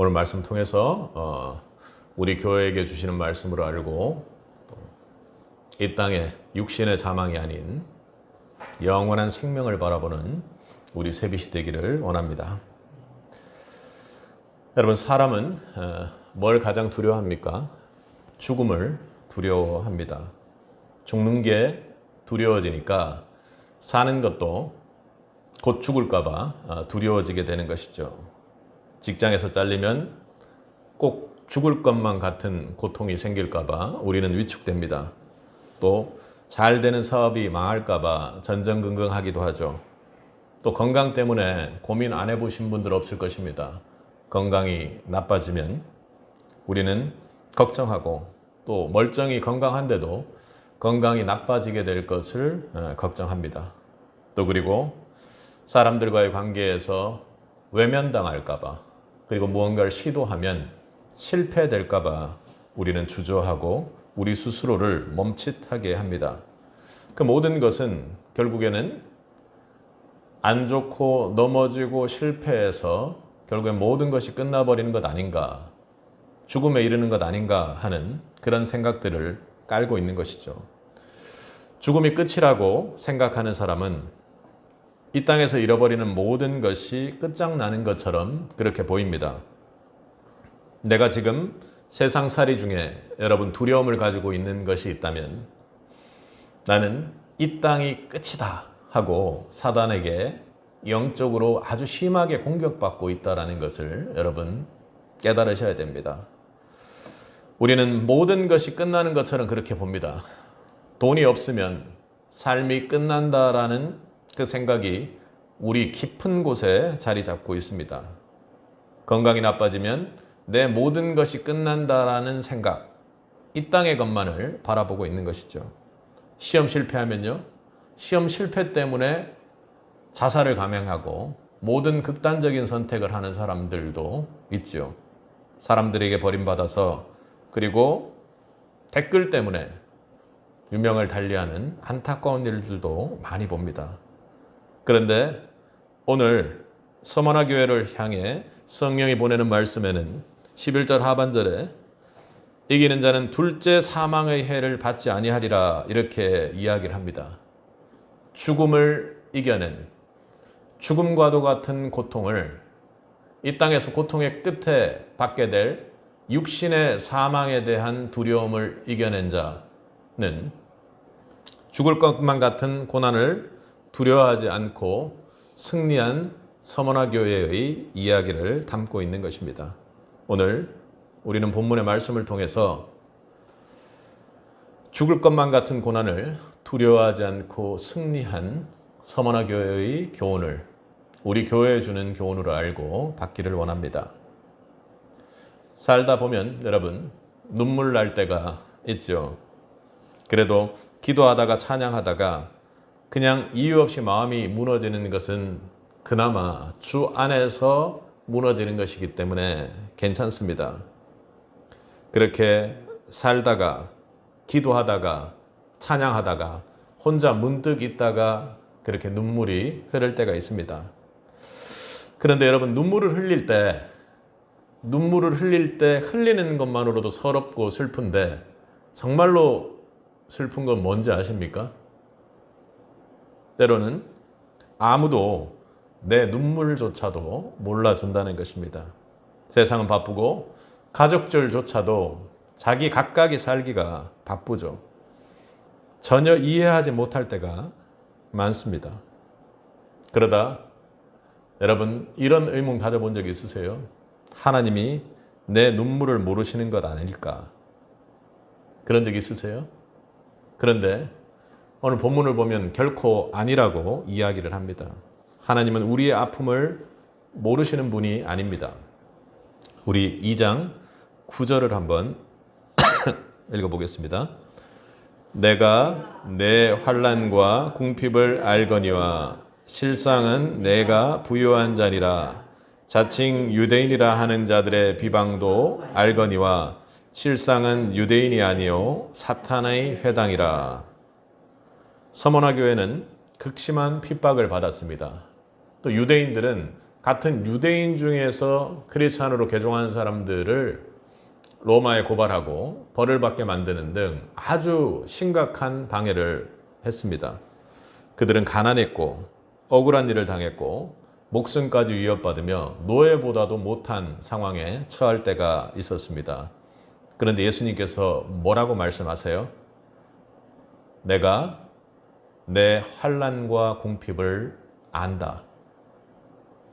오늘 말씀 통해서 우리 교회에게 주시는 말씀으로 알고 이 땅에 육신의 사망이 아닌 영원한 생명을 바라보는 우리 세빛이 되기를 원합니다. 여러분, 사람은 뭘 가장 두려워합니까? 죽음을 두려워합니다. 죽는 게 두려워지니까 사는 것도 곧 죽을까 봐 두려워지게 되는 것이죠. 직장에서 잘리면 꼭 죽을 것만 같은 고통이 생길까 봐 우리는 위축됩니다. 또 잘 되는 사업이 망할까 봐 전전긍긍하기도 하죠. 또 건강 때문에 고민 안 해보신 분들 없을 것입니다. 건강이 나빠지면 우리는 걱정하고 또 멀쩡히 건강한데도 건강이 나빠지게 될 것을 걱정합니다. 또 그리고 사람들과의 관계에서 외면당할까 봐, 그리고 무언가를 시도하면 실패될까 봐 우리는 주저하고 우리 스스로를 멈칫하게 합니다. 그 모든 것은 결국에는 안 좋고 넘어지고 실패해서 결국엔 모든 것이 끝나버리는 것 아닌가, 죽음에 이르는 것 아닌가 하는 그런 생각들을 깔고 있는 것이죠. 죽음이 끝이라고 생각하는 사람은 이 땅에서 잃어버리는 모든 것이 끝장나는 것처럼 그렇게 보입니다. 내가 지금 세상살이 중에 여러분 두려움을 가지고 있는 것이 있다면 나는 이 땅이 끝이다 하고 사단에게 영적으로 아주 심하게 공격받고 있다는 것을 여러분 깨달으셔야 됩니다. 우리는 모든 것이 끝나는 것처럼 그렇게 봅니다. 돈이 없으면 삶이 끝난다라는 그 생각이 우리 깊은 곳에 자리 잡고 있습니다. 건강이 나빠지면 내 모든 것이 끝난다라는 생각, 이 땅의 것만을 바라보고 있는 것이죠. 시험 실패하면요, 시험 실패 때문에 자살을 감행하고 모든 극단적인 선택을 하는 사람들도 있죠. 사람들에게 버림받아서, 그리고 댓글 때문에 유명을 달리하는 안타까운 일들도 많이 봅니다. 그런데 오늘 서머나 교회를 향해 성령이 보내는 말씀에는 11절 하반절에 이기는 자는 둘째 사망의 해를 받지 아니하리라 이렇게 이야기를 합니다. 죽음을 이겨낸, 죽음과도 같은 고통을, 이 땅에서 고통의 끝에 받게 될 육신의 사망에 대한 두려움을 이겨낸 자는 죽을 것만 같은 고난을 두려워하지 않고 승리한 서머나 교회의 이야기를 담고 있는 것입니다. 오늘 우리는 본문의 말씀을 통해서 죽을 것만 같은 고난을 두려워하지 않고 승리한 서머나 교회의 교훈을 우리 교회에 주는 교훈으로 알고 받기를 원합니다. 살다 보면 여러분 눈물 날 때가 있죠. 그래도 기도하다가 찬양하다가 그냥 이유 없이 마음이 무너지는 것은 그나마 주 안에서 무너지는 것이기 때문에 괜찮습니다. 그렇게 살다가 기도하다가 찬양하다가 혼자 문득 있다가 그렇게 눈물이 흐를 때가 있습니다. 그런데 여러분, 눈물을 흘릴 때 흘리는 것만으로도 서럽고 슬픈데 정말로 슬픈 건 뭔지 아십니까? 때로는 아무도 내 눈물조차도 몰라준다는 것입니다. 세상은 바쁘고 가족들조차도 자기 각각이 살기가 바쁘죠. 전혀 이해하지 못할 때가 많습니다. 그러다 여러분 이런 의문 가져본 적 있으세요? 하나님이 내 눈물을 모르시는 것 아닐까? 그런 적 있으세요? 그런데 오늘 본문을 보면 결코 아니라고 이야기를 합니다. 하나님은 우리의 아픔을 모르시는 분이 아닙니다. 우리 2장 9절을 한번 읽어보겠습니다. 내가 내 환난과 궁핍을 알거니와 실상은 내가 부요한 자니라. 자칭 유대인이라 하는 자들의 비방도 알거니와 실상은 유대인이 아니요 사탄의 회당이라. 서머나 교회는 극심한 핍박을 받았습니다. 또 유대인들은 같은 유대인 중에서 크리스찬으로 개종한 사람들을 로마에 고발하고 벌을 받게 만드는 등 아주 심각한 방해를 했습니다. 그들은 가난했고 억울한 일을 당했고 목숨까지 위협받으며 노예보다도 못한 상황에 처할 때가 있었습니다. 그런데 예수님께서 뭐라고 말씀하세요? 내가 내 환난과 궁핍을 안다.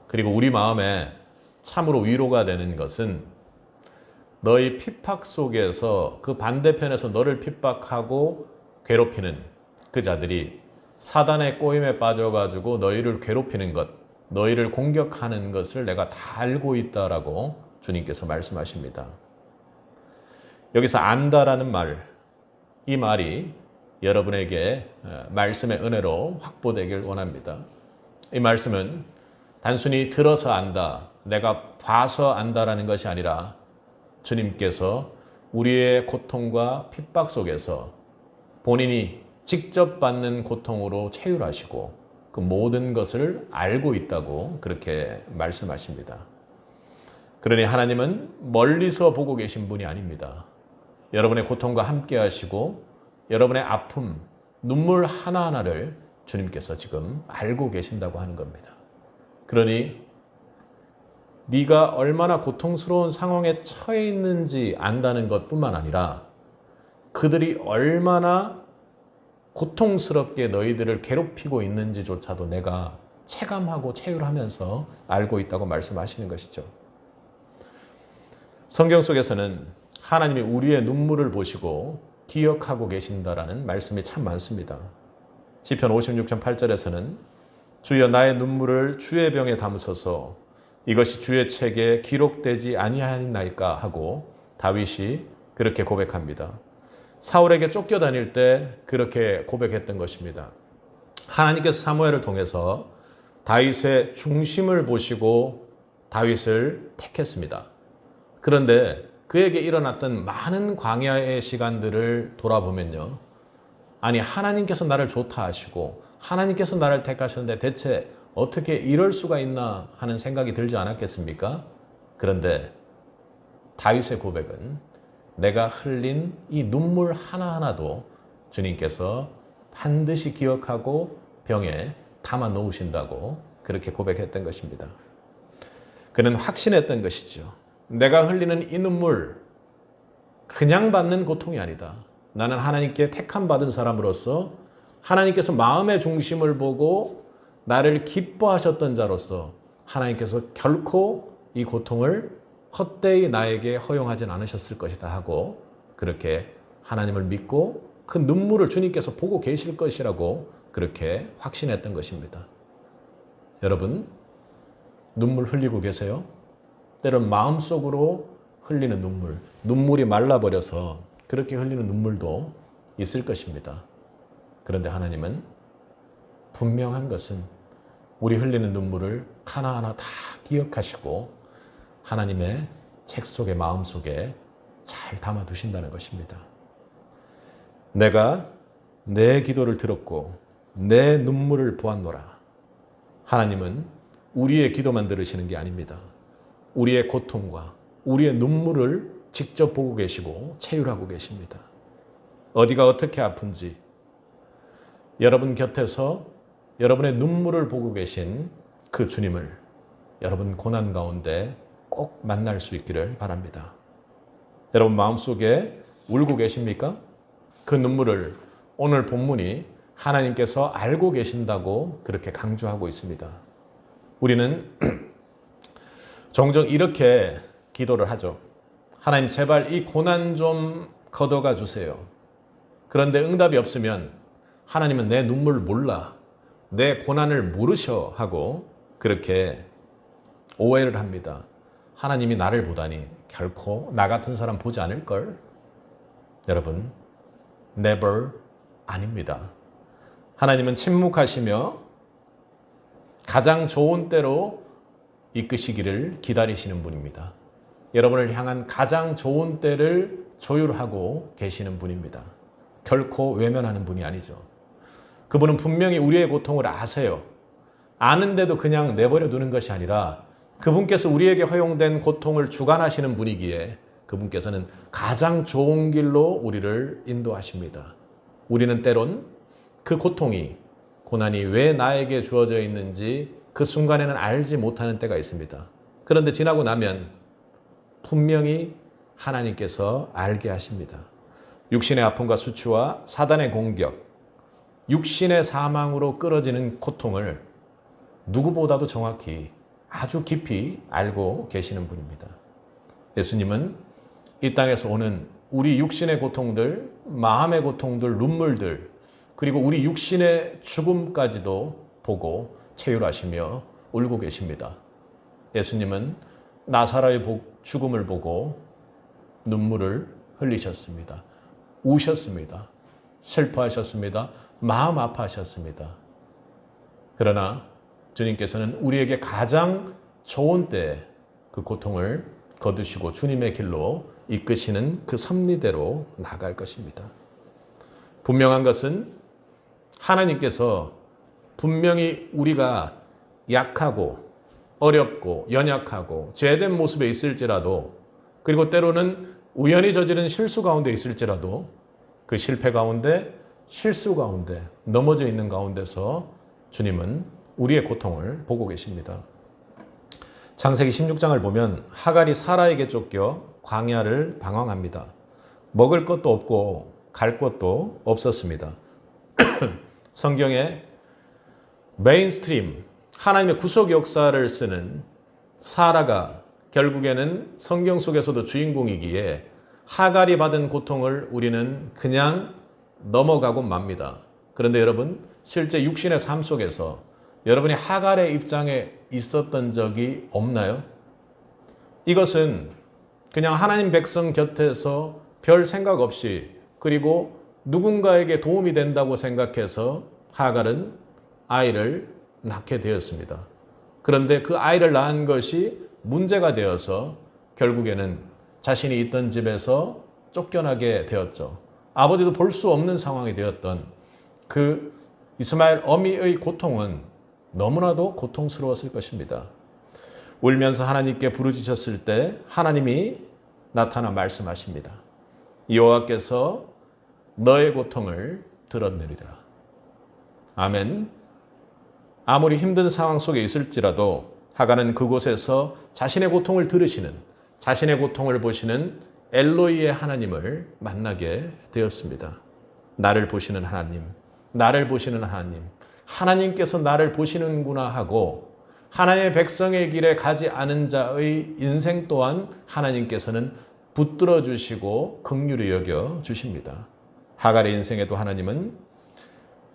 그리고 우리 마음에 참으로 위로가 되는 것은 너희 핍박 속에서 그 반대편에서 너를 핍박하고 괴롭히는 그 자들이 사단의 꼬임에 빠져가지고 너희를 괴롭히는 것, 너희를 공격하는 것을 내가 다 알고 있다라고 주님께서 말씀하십니다. 여기서 안다라는 말, 이 말이 여러분에게 말씀의 은혜로 확보되길 원합니다. 이 말씀은 단순히 들어서 안다, 내가 봐서 안다라는 것이 아니라 주님께서 우리의 고통과 핍박 속에서 본인이 직접 받는 고통으로 체휼하시고 그 모든 것을 알고 있다고 그렇게 말씀하십니다. 그러니 하나님은 멀리서 보고 계신 분이 아닙니다. 여러분의 고통과 함께 하시고 여러분의 아픔, 눈물 하나하나를 주님께서 지금 알고 계신다고 하는 겁니다. 그러니 네가 얼마나 고통스러운 상황에 처해 있는지 안다는 것뿐만 아니라 그들이 얼마나 고통스럽게 너희들을 괴롭히고 있는지조차도 내가 체감하고 체휼하면서 알고 있다고 말씀하시는 것이죠. 성경 속에서는 하나님이 우리의 눈물을 보시고 기억하고 계신다라는 말씀이 참 많습니다. 시편 56편 8절에서는 주여 나의 눈물을 주의 병에 담으소서 이것이 주의 책에 기록되지 아니하나이까 하고 다윗이 그렇게 고백합니다. 사울에게 쫓겨다닐 때 그렇게 고백했던 것입니다. 하나님께서 사무엘을 통해서 다윗의 중심을 보시고 다윗을 택했습니다. 그런데 그에게 일어났던 많은 광야의 시간들을 돌아보면요. 아니 하나님께서 나를 좋다 하시고 하나님께서 나를 택하셨는데 대체 어떻게 이럴 수가 있나 하는 생각이 들지 않았겠습니까? 그런데 다윗의 고백은 내가 흘린 이 눈물 하나하나도 주님께서 반드시 기억하고 병에 담아 놓으신다고 그렇게 고백했던 것입니다. 그는 확신했던 것이죠. 내가 흘리는 이 눈물 그냥 받는 고통이 아니다. 나는 하나님께 택함 받은 사람으로서 하나님께서 마음의 중심을 보고 나를 기뻐하셨던 자로서 하나님께서 결코 이 고통을 헛되이 나에게 허용하진 않으셨을 것이다 하고 그렇게 하나님을 믿고 그 눈물을 주님께서 보고 계실 것이라고 그렇게 확신했던 것입니다. 여러분, 눈물 흘리고 계세요? 때론 마음속으로 흘리는 눈물, 눈물이 말라버려서 그렇게 흘리는 눈물도 있을 것입니다. 그런데 하나님은 분명한 것은 우리 흘리는 눈물을 하나하나 다 기억하시고 하나님의 책 속에 마음 속에 잘 담아두신다는 것입니다. 내가 내 기도를 들었고 내 눈물을 보았노라. 하나님은 우리의 기도만 들으시는 게 아닙니다. 우리의 고통과 우리의 눈물을 직접 보고 계시고 체휼하고 계십니다. 어디가 어떻게 아픈지 여러분 곁에서 여러분의 눈물을 보고 계신 그 주님을 여러분 고난 가운데 꼭 만날 수 있기를 바랍니다. 여러분 마음속에 울고 계십니까? 그 눈물을 오늘 본문이 하나님께서 알고 계신다고 그렇게 강조하고 있습니다. 우리는 종종 이렇게 기도를 하죠. 하나님 제발 이 고난 좀 걷어가 주세요. 그런데 응답이 없으면 하나님은 내 눈물을 몰라. 내 고난을 모르셔 하고 그렇게 오해를 합니다. 하나님이 나를 보다니 결코 나 같은 사람 보지 않을걸? 여러분, never 아닙니다. 하나님은 침묵하시며 가장 좋은 때로 이끄시기를 기다리시는 분입니다. 여러분을 향한 가장 좋은 때를 조율하고 계시는 분입니다. 결코 외면하는 분이 아니죠. 그분은 분명히 우리의 고통을 아세요. 아는데도 그냥 내버려 두는 것이 아니라 그분께서 우리에게 허용된 고통을 주관하시는 분이기에 그분께서는 가장 좋은 길로 우리를 인도하십니다. 우리는 때론 그 고통이, 고난이 왜 나에게 주어져 있는지 그 순간에는 알지 못하는 때가 있습니다. 그런데 지나고 나면 분명히 하나님께서 알게 하십니다. 육신의 아픔과 수치와 사단의 공격, 육신의 사망으로 끌어지는 고통을 누구보다도 정확히 아주 깊이 알고 계시는 분입니다. 예수님은 이 땅에서 오는 우리 육신의 고통들, 마음의 고통들, 눈물들, 그리고 우리 육신의 죽음까지도 보고 체휼하시며 울고 계십니다. 예수님은 나사로의 죽음을 보고 눈물을 흘리셨습니다. 우셨습니다. 슬퍼하셨습니다. 마음 아파하셨습니다. 그러나 주님께서는 우리에게 가장 좋은 때에 그 고통을 거두시고 주님의 길로 이끄시는 그 섭리대로 나갈 것입니다. 분명한 것은 하나님께서 분명히 우리가 약하고 어렵고 연약하고 죄된 모습에 있을지라도, 그리고 때로는 우연히 저지른 실수 가운데 있을지라도 그 실패 가운데, 실수 가운데, 넘어져 있는 가운데서 주님은 우리의 고통을 보고 계십니다. 창세기 16장을 보면 하갈이 사라에게 쫓겨 광야를 방황합니다. 먹을 것도 없고 갈 곳도 없었습니다. 성경에 메인스트림, 하나님의 구속 역사를 쓰는 사라가 결국에는 성경 속에서도 주인공이기에 하갈이 받은 고통을 우리는 그냥 넘어가고 맙니다. 그런데 여러분, 실제 육신의 삶 속에서 여러분이 하갈의 입장에 있었던 적이 없나요? 이것은 그냥 하나님 백성 곁에서 별 생각 없이, 그리고 누군가에게 도움이 된다고 생각해서 하갈은 아이를 낳게 되었습니다. 그런데 그 아이를 낳은 것이 문제가 되어서 결국에는 자신이 있던 집에서 쫓겨나게 되었죠. 아버지도 볼 수 없는 상황이 되었던 그 이스마엘 어미의 고통은 너무나도 고통스러웠을 것입니다. 울면서 하나님께 부르짖었을 때 하나님이 나타나 말씀하십니다. 여호와께서 너의 고통을 들었느니라. 아멘. 아무리 힘든 상황 속에 있을지라도 하갈은 그곳에서 자신의 고통을 들으시는, 자신의 고통을 보시는 엘로이의 하나님을 만나게 되었습니다. 나를 보시는 하나님, 나를 보시는 하나님, 하나님께서 나를 보시는구나 하고 하나님의 백성의 길에 가지 않은 자의 인생 또한 하나님께서는 붙들어 주시고 긍휼히 여겨 주십니다. 하갈의 인생에도 하나님은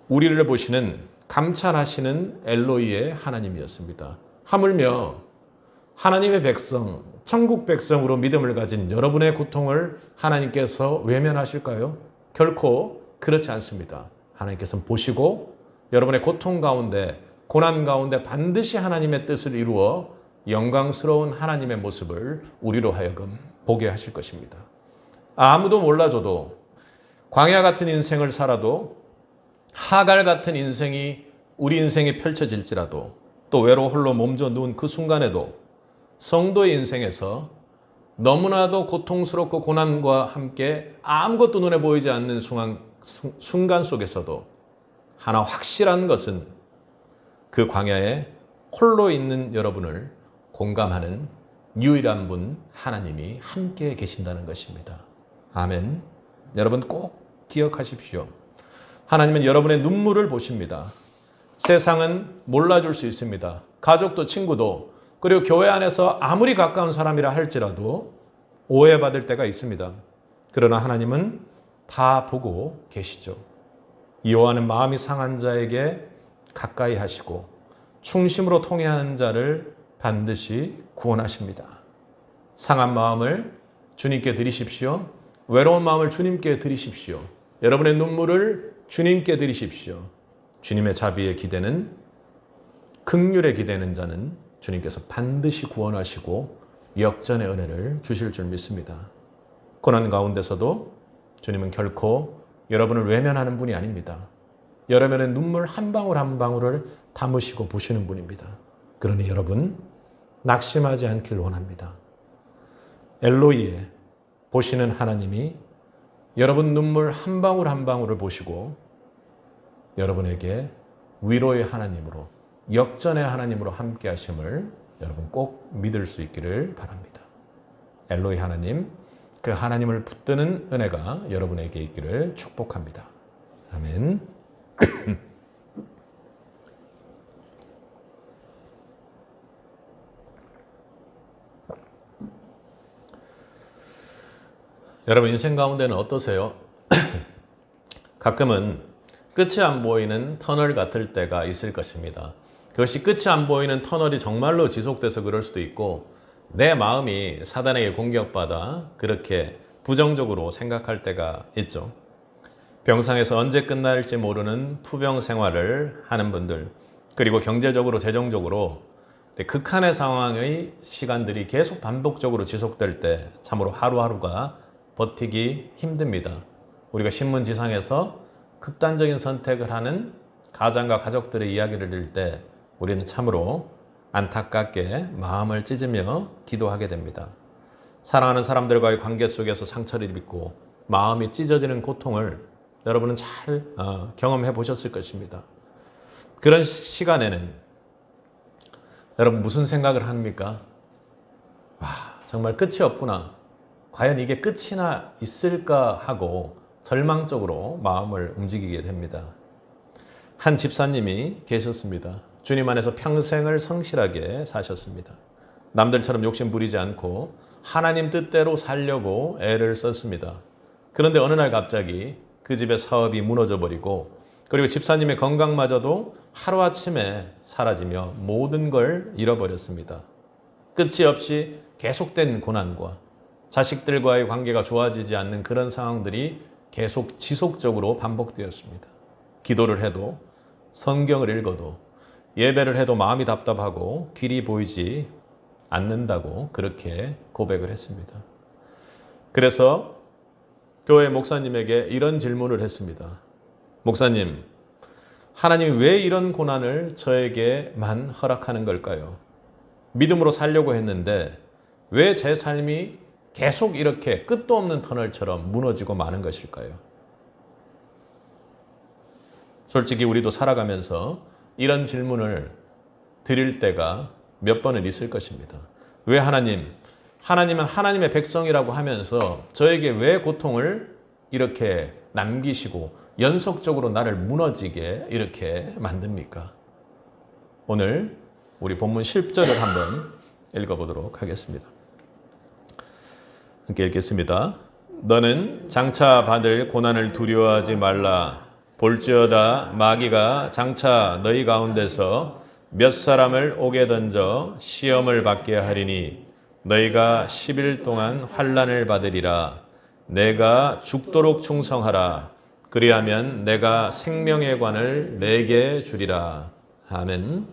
우리를 보시는, 감찰하시는 엘로이의 하나님이었습니다. 하물며 하나님의 백성, 천국 백성으로 믿음을 가진 여러분의 고통을 하나님께서 외면하실까요? 결코 그렇지 않습니다. 하나님께서는 보시고 여러분의 고통 가운데, 고난 가운데 반드시 하나님의 뜻을 이루어 영광스러운 하나님의 모습을 우리로 하여금 보게 하실 것입니다. 아무도 몰라줘도, 광야 같은 인생을 살아도, 하갈 같은 인생이 우리 인생에 펼쳐질지라도, 또 외로 홀로 몸져 누운 그 순간에도 성도의 인생에서 너무나도 고통스럽고 고난과 함께 아무것도 눈에 보이지 않는 순간 속에서도 하나 확실한 것은 그 광야에 홀로 있는 여러분을 공감하는 유일한 분 하나님이 함께 계신다는 것입니다. 아멘. 여러분 꼭 기억하십시오. 하나님은 여러분의 눈물을 보십니다. 세상은 몰라줄 수 있습니다. 가족도 친구도, 그리고 교회 안에서 아무리 가까운 사람이라 할지라도 오해받을 때가 있습니다. 그러나 하나님은 다 보고 계시죠. 여호와는 마음이 상한 자에게 가까이 하시고 충심으로 통회하는 자를 반드시 구원하십니다. 상한 마음을 주님께 드리십시오. 외로운 마음을 주님께 드리십시오. 여러분의 눈물을 주님께 드리십시오. 주님의 자비에 기대는, 긍휼에 기대는 자는 주님께서 반드시 구원하시고 역전의 은혜를 주실 줄 믿습니다. 고난 가운데서도 주님은 결코 여러분을 외면하는 분이 아닙니다. 여러분의 눈물 한 방울 한 방울을 담으시고 보시는 분입니다. 그러니 여러분 낙심하지 않길 원합니다. 엘로이에 보시는 하나님이 여러분 눈물 한 방울 한 방울을 보시고 여러분에게 위로의 하나님으로, 역전의 하나님으로 함께 하심을 여러분 꼭 믿을 수 있기를 바랍니다. 엘로이 하나님, 그 하나님을 붙드는 은혜가 여러분에게 있기를 축복합니다. 아멘. 여러분 인생 가운데는 어떠세요? 가끔은 끝이 안 보이는 터널 같을 때가 있을 것입니다. 그것이 끝이 안 보이는 터널이 정말로 지속돼서 그럴 수도 있고 내 마음이 사단에게 공격받아 그렇게 부정적으로 생각할 때가 있죠. 병상에서 언제 끝날지 모르는 투병 생활을 하는 분들, 그리고 경제적으로 재정적으로 극한의 상황의 시간들이 계속 반복적으로 지속될 때 참으로 하루하루가 버티기 힘듭니다. 우리가 신문지상에서 극단적인 선택을 하는 가장과 가족들의 이야기를 들을 때 우리는 참으로 안타깝게 마음을 찢으며 기도하게 됩니다. 사랑하는 사람들과의 관계 속에서 상처를 입고 마음이 찢어지는 고통을 여러분은 잘 경험해 보셨을 것입니다. 그런 시간에는 여러분 무슨 생각을 합니까? 와, 정말 끝이 없구나. 과연 이게 끝이나 있을까 하고 절망적으로 마음을 움직이게 됩니다. 한 집사님이 계셨습니다. 주님 안에서 평생을 성실하게 사셨습니다. 남들처럼 욕심 부리지 않고 하나님 뜻대로 살려고 애를 썼습니다. 그런데 어느 날 갑자기 그 집의 사업이 무너져 버리고 그리고 집사님의 건강마저도 하루아침에 사라지며 모든 걸 잃어버렸습니다. 끝이 없이 계속된 고난과 자식들과의 관계가 좋아지지 않는 그런 상황들이 계속 지속적으로 반복되었습니다. 기도를 해도 성경을 읽어도 예배를 해도 마음이 답답하고 길이 보이지 않는다고 그렇게 고백을 했습니다. 그래서 교회 목사님에게 이런 질문을 했습니다. 목사님, 하나님이 왜 이런 고난을 저에게만 허락하는 걸까요? 믿음으로 살려고 했는데 왜 제 삶이 계속 이렇게 끝도 없는 터널처럼 무너지고 마는 것일까요? 솔직히 우리도 살아가면서 이런 질문을 드릴 때가 몇 번은 있을 것입니다. 왜 하나님은 하나님의 백성이라고 하면서 저에게 왜 고통을 이렇게 남기시고 연속적으로 나를 무너지게 이렇게 만듭니까? 오늘 우리 본문 10절을 한번 읽어보도록 하겠습니다. 함께 읽겠습니다. 너는 장차 받을 고난을 두려워하지 말라. 볼지어다 마귀가 장차 너희 가운데서 몇 사람을 옥에 던져 시험을 받게 하리니 너희가 10일 동안 환난을 받으리라. 내가 죽도록 충성하라. 그리하면 내가 생명의 관을 내게 주리라. 아멘.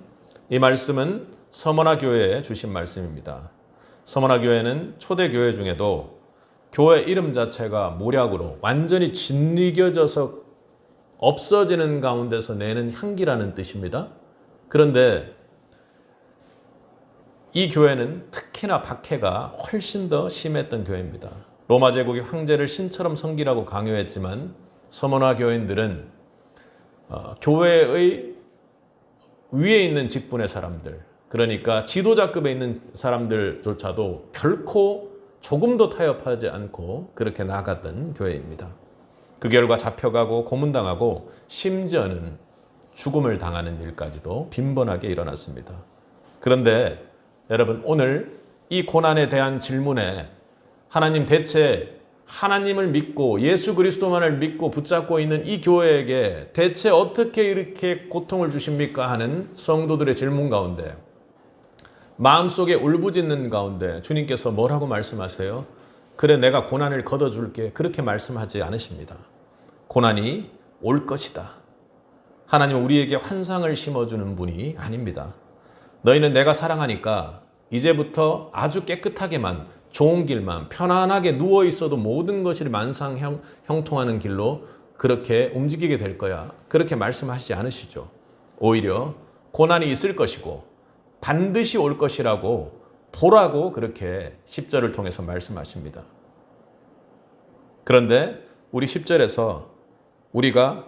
이 말씀은 서머나 교회에 주신 말씀입니다. 서머나 교회는 초대교회 중에도 교회 이름 자체가 모략으로 완전히 짓이겨져서 없어지는 가운데서 내는 향기라는 뜻입니다. 그런데 이 교회는 특히나 박해가 훨씬 더 심했던 교회입니다. 로마 제국이 황제를 신처럼 섬기라고 강요했지만 서머나 교인들은 교회의 위에 있는 직분의 사람들, 그러니까 지도자급에 있는 사람들조차도 결코 조금도 타협하지 않고 그렇게 나아갔던 교회입니다. 그 결과 잡혀가고 고문당하고 심지어는 죽음을 당하는 일까지도 빈번하게 일어났습니다. 그런데 여러분, 오늘 이 고난에 대한 질문에 하나님, 대체 하나님을 믿고 예수 그리스도만을 믿고 붙잡고 있는 이 교회에게 대체 어떻게 이렇게 고통을 주십니까? 하는 성도들의 질문 가운데, 마음속에 울부짖는 가운데 주님께서 뭐라고 말씀하세요? 그래, 내가 고난을 걷어줄게, 그렇게 말씀하지 않으십니다. 고난이 올 것이다. 하나님은 우리에게 환상을 심어주는 분이 아닙니다. 너희는 내가 사랑하니까 이제부터 아주 깨끗하게만, 좋은 길만, 편안하게 누워있어도 모든 것이 만상 형통하는 길로 그렇게 움직이게 될 거야. 그렇게 말씀하시지 않으시죠. 오히려 고난이 있을 것이고 반드시 올 것이라고 보라고 그렇게 10절을 통해서 말씀하십니다. 그런데 우리 10절에서 우리가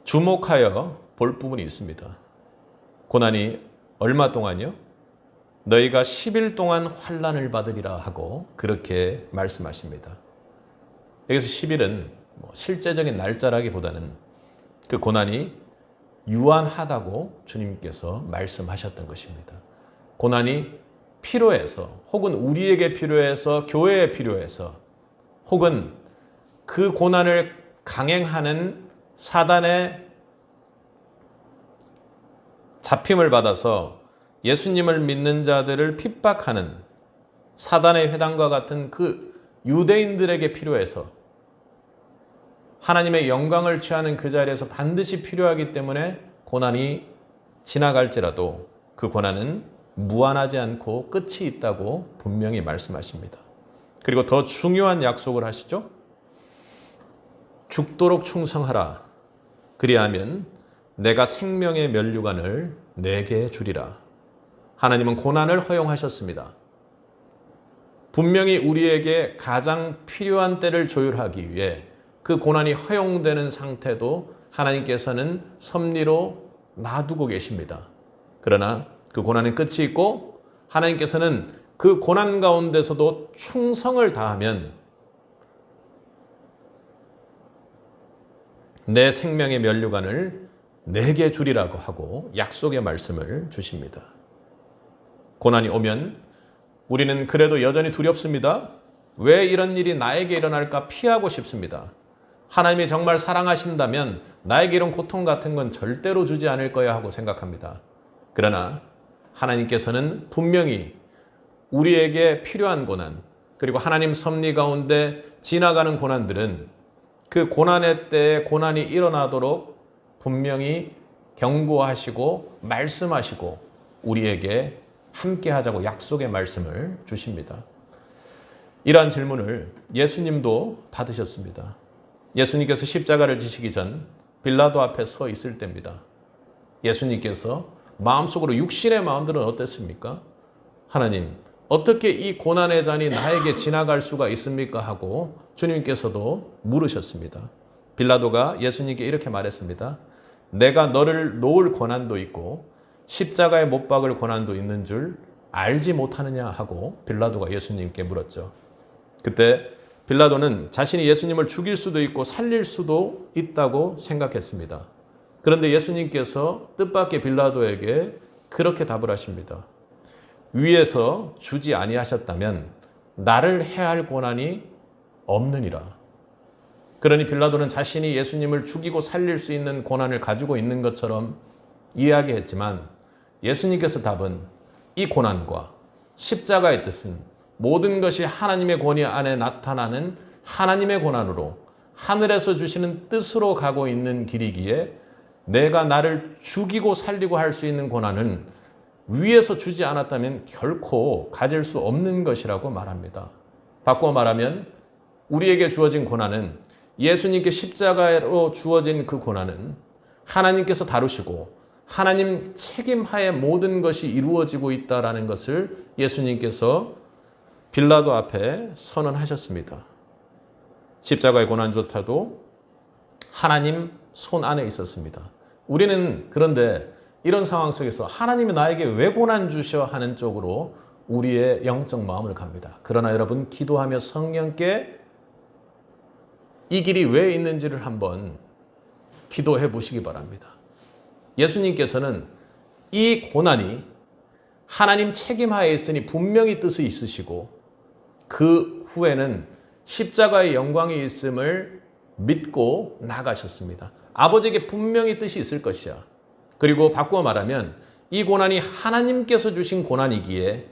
주목하여 볼 부분이 있습니다. 고난이 얼마 동안요? 너희가 10일 동안 환난을 받으리라 하고 그렇게 말씀하십니다. 여기서 10일은 실제적인 날짜라기보다는 그 고난이 유한하다고 주님께서 말씀하셨던 것입니다. 고난이 필요해서 혹은 우리에게 필요해서 교회에 필요해서 혹은 그 고난을 강행하는 사단의 잡힘을 받아서 예수님을 믿는 자들을 핍박하는 사단의 회당과 같은 그 유대인들에게 필요해서 하나님의 영광을 취하는 그 자리에서 반드시 필요하기 때문에 고난이 지나갈지라도 그 고난은 무한하지 않고 끝이 있다고 분명히 말씀하십니다. 그리고 더 중요한 약속을 하시죠. 죽도록 충성하라. 그리하면 내가 생명의 면류관을 내게 주리라. 하나님은 고난을 허용하셨습니다. 분명히 우리에게 가장 필요한 때를 조율하기 위해 그 고난이 허용되는 상태도 하나님께서는 섭리로 놔두고 계십니다. 그러나 그 고난은 끝이 있고 하나님께서는 그 고난 가운데서도 충성을 다하면 내 생명의 면류관을 내게 주리라고 하고 약속의 말씀을 주십니다. 고난이 오면 우리는 그래도 여전히 두렵습니다. 왜 이런 일이 나에게 일어날까 피하고 싶습니다. 하나님이 정말 사랑하신다면 나에게 이런 고통 같은 건 절대로 주지 않을 거야 하고 생각합니다. 그러나 하나님께서는 분명히 우리에게 필요한 고난, 그리고 하나님 섭리 가운데 지나가는 고난들은 그 고난의 때에 고난이 일어나도록 분명히 경고하시고 말씀하시고 우리에게 함께 하자고 약속의 말씀을 주십니다. 이러한 질문을 예수님도 받으셨습니다. 예수님께서 십자가를 지시기 전 빌라도 앞에 서 있을 때입니다. 예수님께서 마음속으로 육신의 마음들은 어땠습니까? 하나님, 어떻게 이 고난의 잔이 나에게 지나갈 수가 있습니까? 하고 주님께서도 물으셨습니다. 빌라도가 예수님께 이렇게 말했습니다. 내가 너를 놓을 고난도 있고 십자가에 못 박을 고난도 있는 줄 알지 못하느냐 하고 빌라도가 예수님께 물었죠. 그때 빌라도는 자신이 예수님을 죽일 수도 있고 살릴 수도 있다고 생각했습니다. 그런데 예수님께서 뜻밖의 빌라도에게 그렇게 답을 하십니다. 위에서 주지 아니하셨다면 나를 해할 권한이 없느니라. 그러니 빌라도는 자신이 예수님을 죽이고 살릴 수 있는 권한을 가지고 있는 것처럼 이야기했지만 예수님께서 답은 이 고난과 십자가의 뜻은 모든 것이 하나님의 권위 안에 나타나는 하나님의 고난으로 하늘에서 주시는 뜻으로 가고 있는 길이기에 내가 나를 죽이고 살리고 할 수 있는 고난은 위에서 주지 않았다면 결코 가질 수 없는 것이라고 말합니다. 바꿔 말하면 우리에게 주어진 고난은 예수님께 십자가로 주어진 그 고난은 하나님께서 다루시고 하나님 책임하에 모든 것이 이루어지고 있다라는 것을 예수님께서 빌라도 앞에 선언하셨습니다. 십자가의 고난조차도 하나님 손 안에 있었습니다. 우리는 그런데 이런 상황 속에서 하나님이 나에게 왜 고난 주셔 하는 쪽으로 우리의 영적 마음을 갑니다. 그러나 여러분 기도하며 성령께 이 길이 왜 있는지를 한번 기도해 보시기 바랍니다. 예수님께서는 이 고난이 하나님 책임하에 있으니 분명히 뜻이 있으시고 그 후에는 십자가의 영광이 있음을 믿고 나가셨습니다. 아버지에게 분명히 뜻이 있을 것이야. 그리고 바꾸어 말하면 이 고난이 하나님께서 주신 고난이기에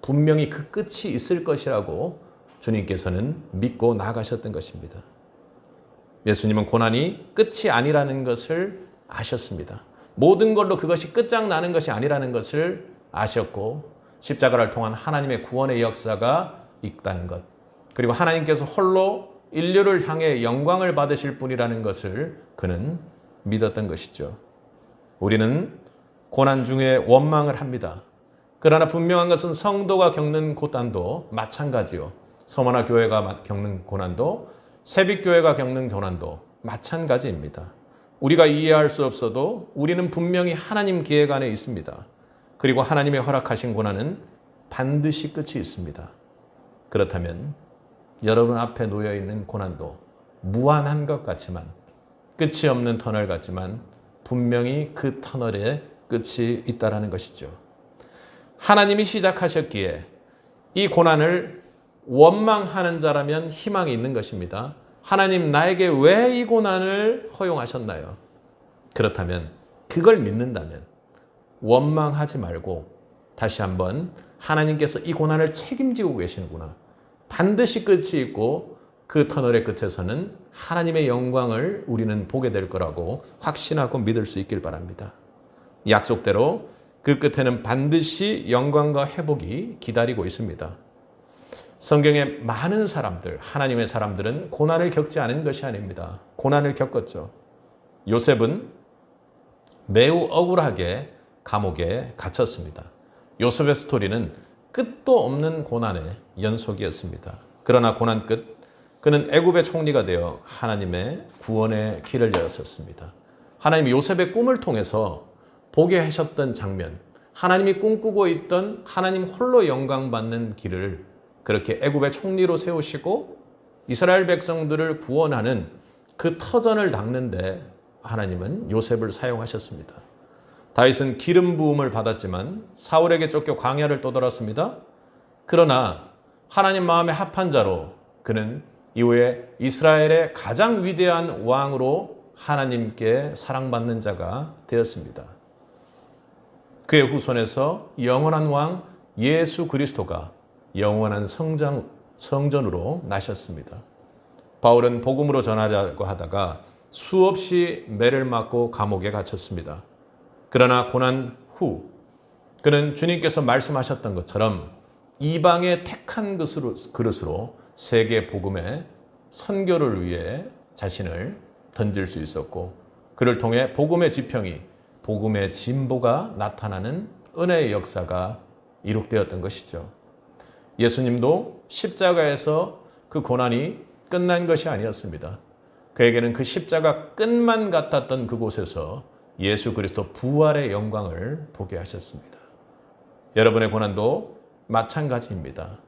분명히 그 끝이 있을 것이라고 주님께서는 믿고 나가셨던 것입니다. 예수님은 고난이 끝이 아니라는 것을 아셨습니다. 모든 걸로 그것이 끝장나는 것이 아니라는 것을 아셨고 십자가를 통한 하나님의 구원의 역사가 있다는 것, 그리고 하나님께서 홀로 인류를 향해 영광을 받으실 분이라는 것을 그는 믿었던 것이죠. 우리는 고난 중에 원망을 합니다. 그러나 분명한 것은 성도가 겪는 고난도 마찬가지요. 서머나 교회가 겪는 고난도, 새빛교회가 겪는 고난도 마찬가지입니다. 우리가 이해할 수 없어도 우리는 분명히 하나님 계획 안에 있습니다. 그리고 하나님의 허락하신 고난은 반드시 끝이 있습니다. 그렇다면 여러분 앞에 놓여 있는 고난도 무한한 것 같지만, 끝이 없는 터널 같지만 분명히 그 터널에 끝이 있다라는 것이죠. 하나님이 시작하셨기에 이 고난을 원망하는 자라면 희망이 있는 것입니다. 하나님, 나에게 왜 이 고난을 허용하셨나요? 그렇다면, 그걸 믿는다면 원망하지 말고 다시 한번 하나님께서 이 고난을 책임지고 계시는구나, 반드시 끝이 있고 그 터널의 끝에서는 하나님의 영광을 우리는 보게 될 거라고 확신하고 믿을 수 있길 바랍니다. 약속대로 그 끝에는 반드시 영광과 회복이 기다리고 있습니다. 성경의 많은 사람들, 하나님의 사람들은 고난을 겪지 않은 것이 아닙니다. 고난을 겪었죠. 요셉은 매우 억울하게 감옥에 갇혔습니다. 요셉의 스토리는 끝도 없는 고난의 연속이었습니다. 그러나 고난 끝, 그는 애굽의 총리가 되어 하나님의 구원의 길을 열었습니다. 하나님이 요셉의 꿈을 통해서 보게 하셨던 장면, 하나님이 꿈꾸고 있던 하나님 홀로 영광받는 길을 그렇게 애굽의 총리로 세우시고 이스라엘 백성들을 구원하는 그 터전을 닦는데 하나님은 요셉을 사용하셨습니다. 다윗은 기름 부음을 받았지만 사울에게 쫓겨 광야를 떠돌았습니다. 그러나 하나님 마음에 합한 자로 그는 이후에 이스라엘의 가장 위대한 왕으로 하나님께 사랑받는 자가 되었습니다. 그의 후손에서 영원한 왕 예수 그리스도가 영원한 성전으로 나셨습니다. 바울은 복음으로 전하려고 하다가 수없이 매를 맞고 감옥에 갇혔습니다. 그러나 고난 후 그는 주님께서 말씀하셨던 것처럼 이방의 택한 그릇으로 세계 복음의 선교를 위해 자신을 던질 수 있었고, 그를 통해 복음의 지평이, 복음의 진보가 나타나는 은혜의 역사가 이룩되었던 것이죠. 예수님도 십자가에서 그 고난이 끝난 것이 아니었습니다. 그에게는 그 십자가 끝만 같았던 그곳에서 예수 그리스도 부활의 영광을 보게 하셨습니다. 여러분의 고난도 마찬가지입니다.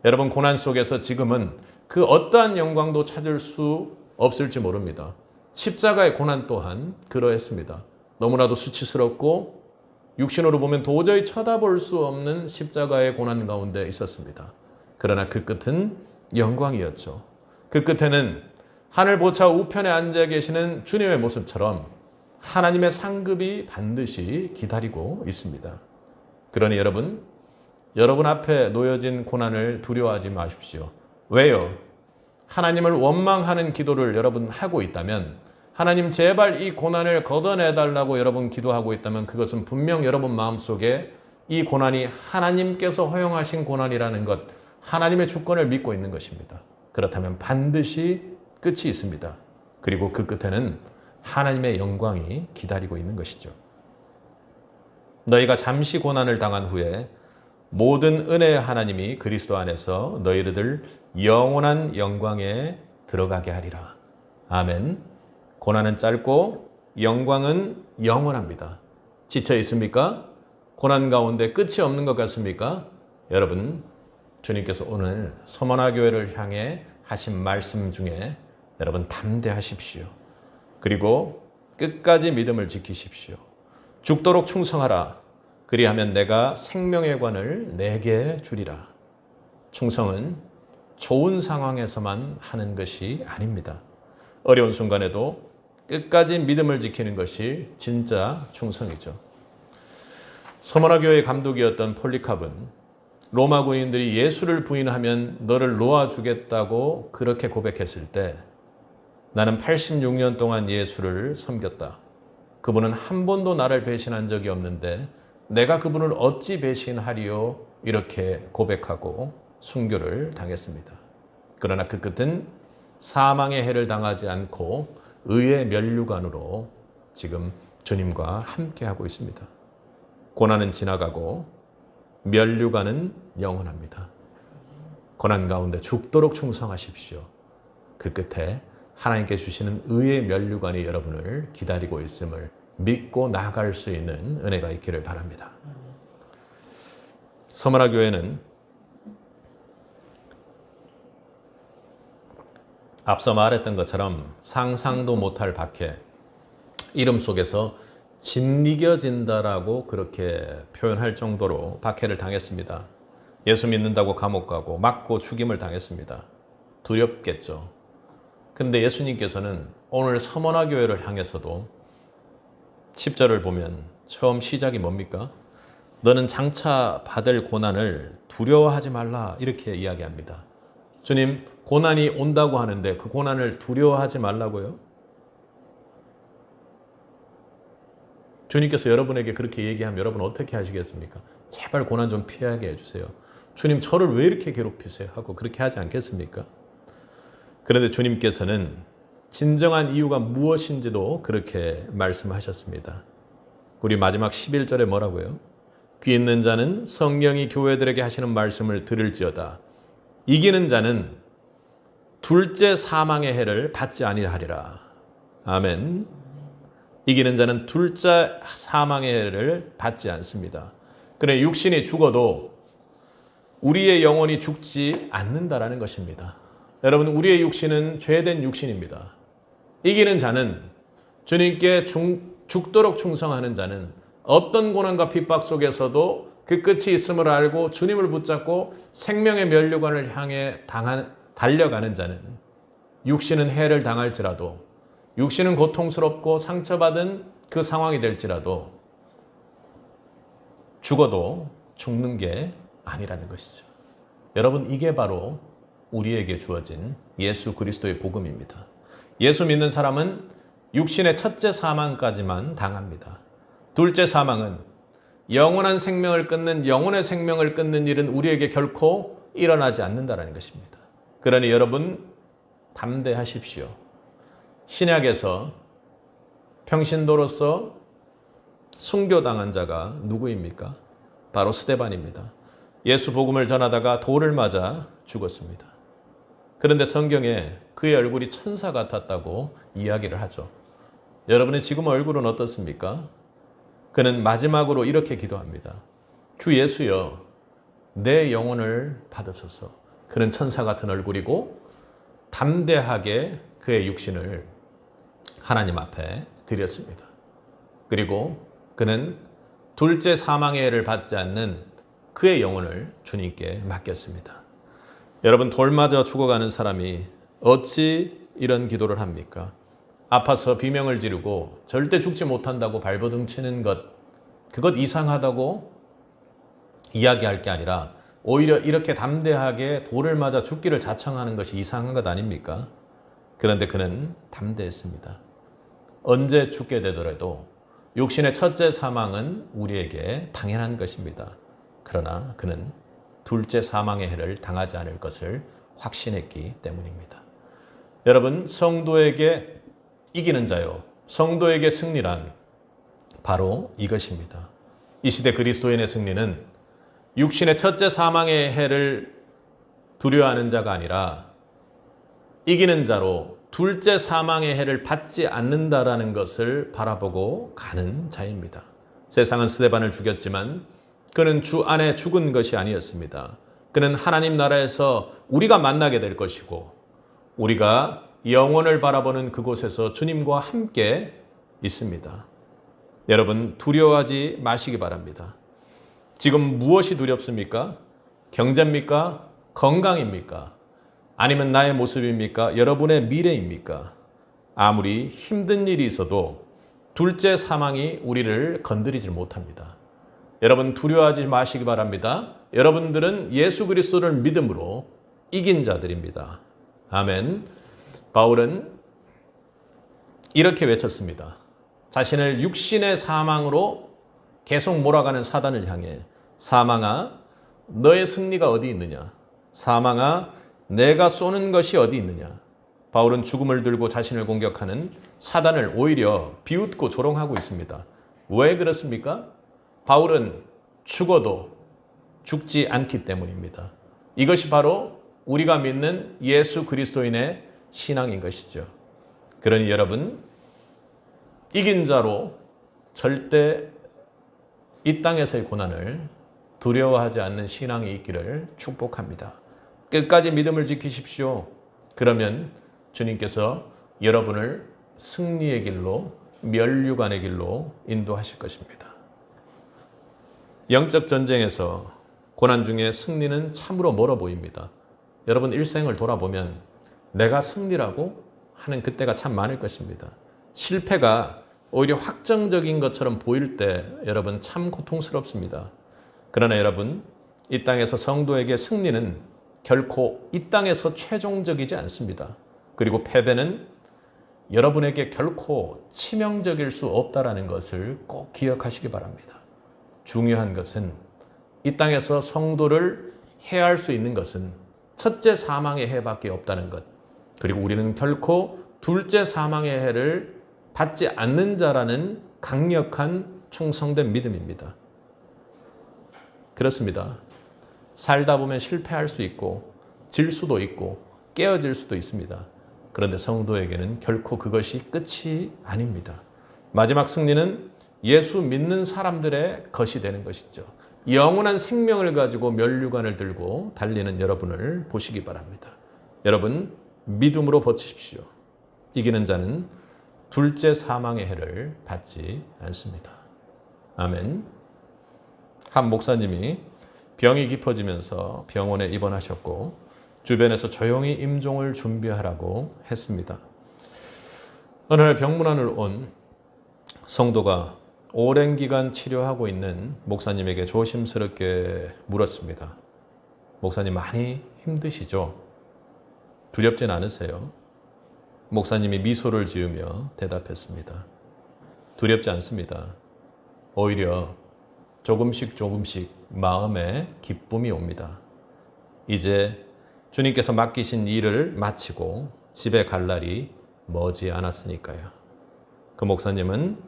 여러분 고난 속에서 지금은 그 어떠한 영광도 찾을 수 없을지 모릅니다. 십자가의 고난 또한 그러했습니다. 너무나도 수치스럽고 육신으로 보면 도저히 쳐다볼 수 없는 십자가의 고난 가운데 있었습니다. 그러나 그 끝은 영광이었죠. 그 끝에는 하늘 보좌 우편에 앉아 계시는 주님의 모습처럼 하나님의 상급이 반드시 기다리고 있습니다. 그러니 여러분 앞에 놓여진 고난을 두려워하지 마십시오. 왜요? 하나님을 원망하는 기도를 여러분 하고 있다면, 하나님 제발 이 고난을 걷어내달라고 여러분 기도하고 있다면 그것은 분명 여러분 마음속에 이 고난이 하나님께서 허용하신 고난이라는 것, 하나님의 주권을 믿고 있는 것입니다. 그렇다면 반드시 끝이 있습니다. 그리고 그 끝에는 하나님의 영광이 기다리고 있는 것이죠. 너희가 잠시 고난을 당한 후에 모든 은혜의 하나님이 그리스도 안에서 너희를 영원한 영광에 들어가게 하리라. 아멘. 고난은 짧고 영광은 영원합니다. 지쳐 있습니까? 고난 가운데 끝이 없는 것 같습니까? 여러분, 주님께서 오늘 서머나 교회를 향해 하신 말씀 중에 여러분 담대하십시오. 그리고 끝까지 믿음을 지키십시오. 죽도록 충성하라. 그리하면 내가 생명의 관을 내게 주리라. 충성은 좋은 상황에서만 하는 것이 아닙니다. 어려운 순간에도 끝까지 믿음을 지키는 것이 진짜 충성이죠. 서머나 교회의 감독이었던 폴리캅은 로마 군인들이 예수를 부인하면 너를 놓아주겠다고 그렇게 고백했을 때, 나는 86년 동안 예수를 섬겼다. 그분은 한 번도 나를 배신한 적이 없는데 내가 그분을 어찌 배신하리요? 이렇게 고백하고 순교를 당했습니다. 그러나 그 끝은 사망의 해를 당하지 않고 의의 면류관으로 지금 주님과 함께하고 있습니다. 고난은 지나가고 면류관은 영원합니다. 고난 가운데 죽도록 충성하십시오. 그 끝에 하나님께 주시는 의의 면류관이 여러분을 기다리고 있음을 믿고 나아갈 수 있는 은혜가 있기를 바랍니다. 서머나 교회는 앞서 말했던 것처럼 상상도 못할 박해, 이름 속에서 짓이겨진다라고 그렇게 표현할 정도로 박해를 당했습니다. 예수 믿는다고 감옥 가고 맞고 죽임을 당했습니다. 두렵겠죠. 그런데 예수님께서는 오늘 서머나 교회를 향해서도 10절을 보면 처음 시작이 뭡니까? 너는 장차 받을 고난을 두려워하지 말라, 이렇게 이야기합니다. 주님, 고난이 온다고 하는데 그 고난을 두려워하지 말라고요? 주님께서 여러분에게 그렇게 얘기하면 여러분 어떻게 하시겠습니까? 제발 고난 좀 피하게 해주세요. 주님, 저를 왜 이렇게 괴롭히세요? 하고 그렇게 하지 않겠습니까? 그런데 주님께서는 진정한 이유가 무엇인지도 그렇게 말씀하셨습니다. 우리 마지막 11절에 뭐라고요? 귀 있는 자는 성령이 교회들에게 하시는 말씀을 들을지어다. 이기는 자는 둘째 사망의 해를 받지 아니하리라. 아멘. 이기는 자는 둘째 사망의 해를 받지 않습니다. 그래, 육신이 죽어도 우리의 영혼이 죽지 않는다라는 것입니다. 여러분, 우리의 육신은 죄된 육신입니다. 이기는 자는, 주님께 죽도록 충성하는 자는 어떤 고난과 핍박 속에서도 그 끝이 있음을 알고 주님을 붙잡고 생명의 면류관을 향해 달려가는 자는, 육신은 해를 당할지라도, 육신은 고통스럽고 상처받은 그 상황이 될지라도 죽어도 죽는 게 아니라는 것이죠. 여러분, 이게 바로 우리에게 주어진 예수 그리스도의 복음입니다. 예수 믿는 사람은 육신의 첫째 사망까지만 당합니다. 둘째 사망은 영원한 생명을 끊는, 영혼의 생명을 끊는 일은 우리에게 결코 일어나지 않는다는 것입니다. 그러니 여러분, 담대하십시오. 신약에서 평신도로서 순교당한 자가 누구입니까? 바로 스데반입니다. 예수 복음을 전하다가 돌을 맞아 죽었습니다. 그런데 성경에 그의 얼굴이 천사 같았다고 이야기를 하죠. 여러분의 지금 얼굴은 어떻습니까? 그는 마지막으로 이렇게 기도합니다. 주 예수여, 내 영혼을 받으소서. 그는 천사 같은 얼굴이고 담대하게 그의 육신을 하나님 앞에 드렸습니다. 그리고 그는 둘째 사망의 해를 받지 않는 그의 영혼을 주님께 맡겼습니다. 여러분, 돌 맞아 죽어가는 사람이 어찌 이런 기도를 합니까? 아파서 비명을 지르고 절대 죽지 못한다고 발버둥 치는 것, 그것 이상하다고 이야기할 게 아니라 오히려 이렇게 담대하게 돌을 맞아 죽기를 자청하는 것이 이상한 것 아닙니까? 그런데 그는 담대했습니다. 언제 죽게 되더라도 육신의 첫째 사망은 우리에게 당연한 것입니다. 그러나 그는 둘째 사망의 해를 당하지 않을 것을 확신했기 때문입니다. 여러분, 성도에게 이기는 자요, 성도에게 승리란 바로 이것입니다. 이 시대 그리스도인의 승리는 육신의 첫째 사망의 해를 두려워하는 자가 아니라 이기는 자로 둘째 사망의 해를 받지 않는다라는 것을 바라보고 가는 자입니다. 세상은 스데반을 죽였지만 그는 주 안에 죽은 것이 아니었습니다. 그는 하나님 나라에서 우리가 만나게 될 것이고 우리가 영원을 바라보는 그곳에서 주님과 함께 있습니다. 여러분, 두려워하지 마시기 바랍니다. 지금 무엇이 두렵습니까? 경제입니까? 건강입니까? 아니면 나의 모습입니까? 여러분의 미래입니까? 아무리 힘든 일이 있어도 둘째 사망이 우리를 건드리지 못합니다. 여러분, 두려워하지 마시기 바랍니다. 여러분들은 예수 그리스도를 믿음으로 이긴 자들입니다. 아멘. 바울은 이렇게 외쳤습니다. 자신을 육신의 사망으로 계속 몰아가는 사단을 향해, 사망아, 너의 승리가 어디 있느냐? 사망아, 내가 쏘는 것이 어디 있느냐? 바울은 죽음을 들고 자신을 공격하는 사단을 오히려 비웃고 조롱하고 있습니다. 왜 그렇습니까? 바울은 죽어도 죽지 않기 때문입니다. 이것이 바로 우리가 믿는 예수 그리스도인의 신앙인 것이죠. 그러니 여러분, 이긴 자로 절대 이 땅에서의 고난을 두려워하지 않는 신앙이 있기를 축복합니다. 끝까지 믿음을 지키십시오. 그러면 주님께서 여러분을 승리의 길로, 면류관의 길로 인도하실 것입니다. 영적 전쟁에서 고난 중에 승리는 참으로 멀어 보입니다. 여러분 일생을 돌아보면 내가 승리라고 하는 그때가 참 많을 것입니다. 실패가 오히려 확정적인 것처럼 보일 때 여러분 참 고통스럽습니다. 그러나 여러분, 이 땅에서 성도에게 승리는 결코 이 땅에서 최종적이지 않습니다. 그리고 패배는 여러분에게 결코 치명적일 수 없다는 것을 꼭 기억하시기 바랍니다. 중요한 것은 이 땅에서 성도를 해할 수 있는 것은 첫째 사망의 해밖에 없다는 것, 그리고 우리는 결코 둘째 사망의 해를 받지 않는 자라는 강력한 충성된 믿음입니다. 그렇습니다. 살다 보면 실패할 수 있고 질 수도 있고 깨어질 수도 있습니다. 그런데 성도에게는 결코 그것이 끝이 아닙니다. 마지막 승리는 예수 믿는 사람들의 것이 되는 것이죠. 영원한 생명을 가지고 면류관을 들고 달리는 여러분을 보시기 바랍니다. 여러분, 믿음으로 버티십시오. 이기는 자는 둘째 사망의 해를 받지 않습니다. 아멘. 한 목사님이 병이 깊어지면서 병원에 입원하셨고 주변에서 조용히 임종을 준비하라고 했습니다. 어느 날 병문안을 온 성도가 오랜 기간 치료하고 있는 목사님에게 조심스럽게 물었습니다. 목사님 많이 힘드시죠? 두렵진 않으세요? 목사님이 미소를 지으며 대답했습니다. 두렵지 않습니다. 오히려 조금씩 마음에 기쁨이 옵니다. 이제 주님께서 맡기신 일을 마치고 집에 갈 날이 머지 않았으니까요. 그 목사님은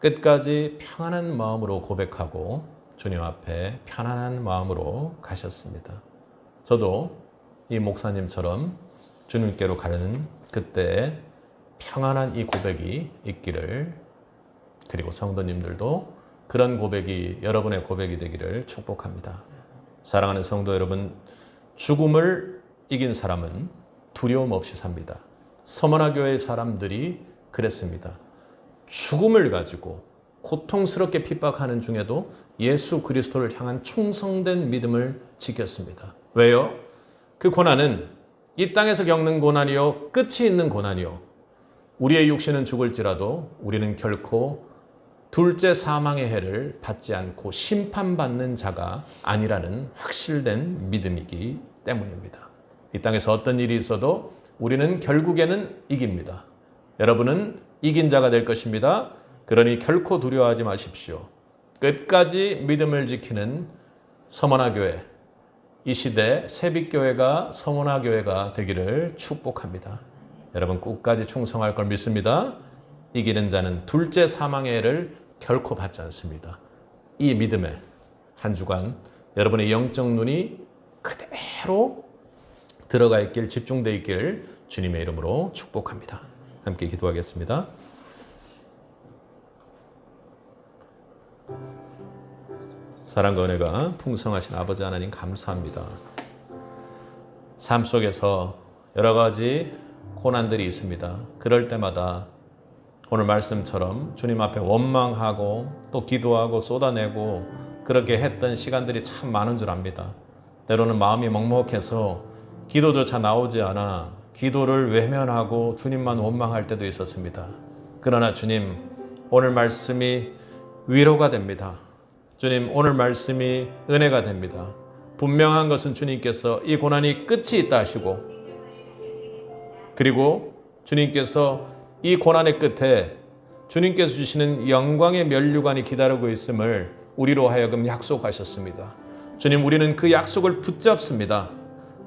끝까지 평안한 마음으로 고백하고 주님 앞에 편안한 마음으로 가셨습니다. 저도 이 목사님처럼 주님께로 가는 그때에 평안한 이 고백이 있기를, 그리고 성도님들도 그런 고백이 여러분의 고백이 되기를 축복합니다. 사랑하는 성도 여러분, 죽음을 이긴 사람은 두려움 없이 삽니다. 서머나 교회의 사람들이 그랬습니다. 죽음을 가지고 고통스럽게 핍박하는 중에도 예수 그리스도를 향한 충성된 믿음을 지켰습니다. 왜요? 그 고난은 이 땅에서 겪는 고난이요, 끝이 있는 고난이요, 우리의 육신은 죽을지라도 우리는 결코 둘째 사망의 해를 받지 않고 심판받는 자가 아니라는 확실된 믿음이기 때문입니다. 이 땅에서 어떤 일이 있어도 우리는 결국에는 이깁니다. 여러분은 이긴 자가 될 것입니다. 그러니 결코 두려워하지 마십시오. 끝까지 믿음을 지키는 서머나 교회, 이 시대 새빛교회가 서머나 교회가 되기를 축복합니다. 여러분 끝까지 충성할 걸 믿습니다. 이기는 자는 둘째 사망의 해를 결코 받지 않습니다. 이 믿음에 한 주간 여러분의 영적 눈이 그대로 들어가 있길, 집중되어 있길 주님의 이름으로 축복합니다. 함께 기도하겠습니다. 사랑과 은혜가 풍성하신 아버지 하나님 감사합니다. 삶 속에서 여러 가지 고난들이 있습니다. 그럴 때마다 오늘 말씀처럼 주님 앞에 원망하고 또 기도하고 쏟아내고 그렇게 했던 시간들이 참 많은 줄 압니다. 때로는 마음이 먹먹해서 기도조차 나오지 않아 기도를 외면하고 주님만 원망할 때도 있었습니다. 그러나 주님, 오늘 말씀이 위로가 됩니다. 주님, 오늘 말씀이 은혜가 됩니다. 분명한 것은 주님께서 이 고난이 끝이 있다 하시고, 그리고 주님께서 이 고난의 끝에 주님께서 주시는 영광의 면류관이 기다리고 있음을 우리로 하여금 약속하셨습니다. 주님, 우리는 그 약속을 붙잡습니다.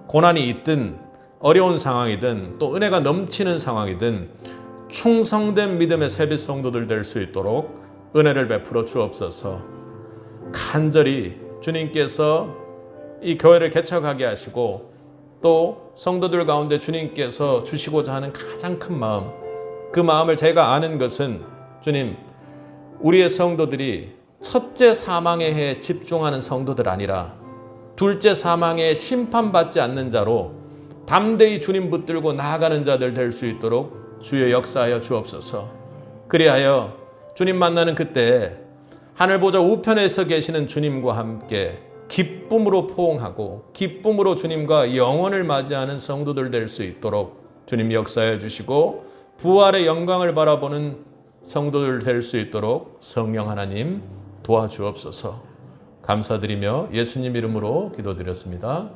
고난이 있든 어려운 상황이든 또 은혜가 넘치는 상황이든 충성된 믿음의 세빛 성도들 될 수 있도록 은혜를 베풀어 주옵소서. 간절히 주님께서 이 교회를 개척하게 하시고 또 성도들 가운데 주님께서 주시고자 하는 가장 큰 마음, 그 마음을 제가 아는 것은 주님, 우리의 성도들이 첫째 사망의 해에 집중하는 성도들 아니라 둘째 사망에 심판받지 않는 자로 담대히 주님 붙들고 나아가는 자들 될 수 있도록 주여 역사하여 주옵소서. 그리하여 주님 만나는 그때 하늘 보좌 우편에서 계시는 주님과 함께 기쁨으로 포옹하고 기쁨으로 주님과 영원을 맞이하는 성도들 될 수 있도록 주님 역사해 주시고 부활의 영광을 바라보는 성도들 될 수 있도록 성령 하나님 도와주옵소서. 감사드리며 예수님 이름으로 기도드렸습니다.